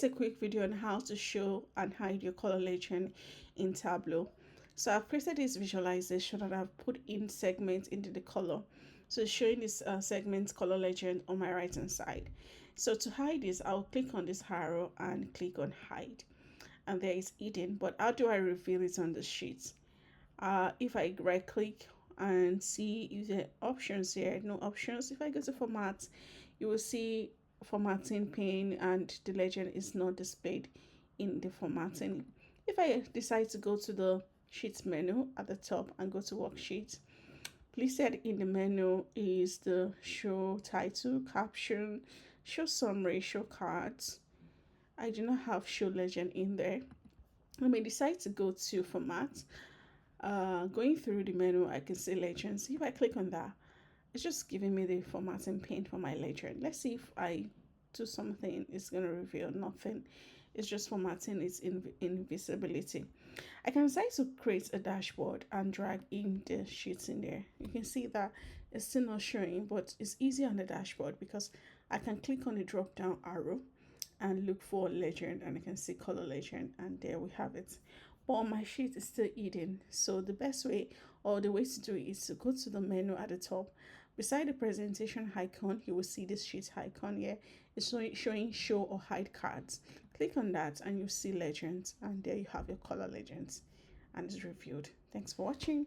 A quick video on how to show and hide your color legend in Tableau. So I've created this visualization and I've put in segments into the color. So showing this segment color legend on my right hand side. So to hide this, I'll click on this arrow and click on hide. And there is hidden, but how do I reveal it on the sheet? If I right click and see the options here, no options. If I go to format, you will see formatting pane and the legend is not displayed in the formatting. If I decide to go to the sheet menu at the top and go to worksheet, listed in the menu is the show title, caption, show summary, show cards. I do not have show legend in there. I may decide to go to format. Going through the menu, I can see legends. If I click on that, it's just giving me the formatting pane for my legend. Let's see if I do something, it's going to reveal nothing. It's just formatting its invisibility. I can decide to create a dashboard and drag in the sheets in there. You can see that it's still not showing, but it's easy on the dashboard because I can click on the drop down arrow and look for legend, and I can see color legend, and there we have it. But on my sheet is still hidden. So the best way, or the way to do it, is to go to the menu at the top. Beside the presentation icon, you will see this sheet icon here. It's showing show or hide cards. Click on that and you see legends, and there you have your color legends, and it's reviewed. Thanks for watching.